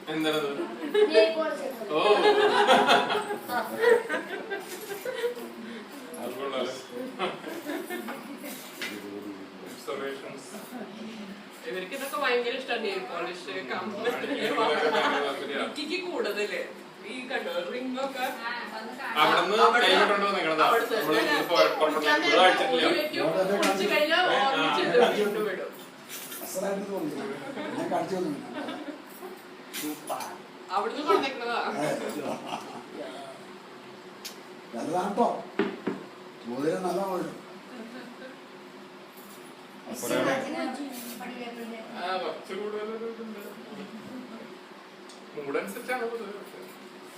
എന്താണത്? ഓ ഇവർക്ക് ഇതൊക്കെ ഭയങ്കര ഇഷ്ടമാണ്. നെയിൽ പോളിഷ്, എനിക്ക് കൂടുതല് ഈ കണ്ടോ റിംഗ് ഒക്കെ കുടിച്ചു കഴിഞ്ഞാൽ വിടും. അവിടുന്ന് കൊണ്ടേക്കുന്നതാ. നല്ലതാട്ടോ, മോതിരം നല്ല മോതിരം. മൂടനുസരിച്ചാണ്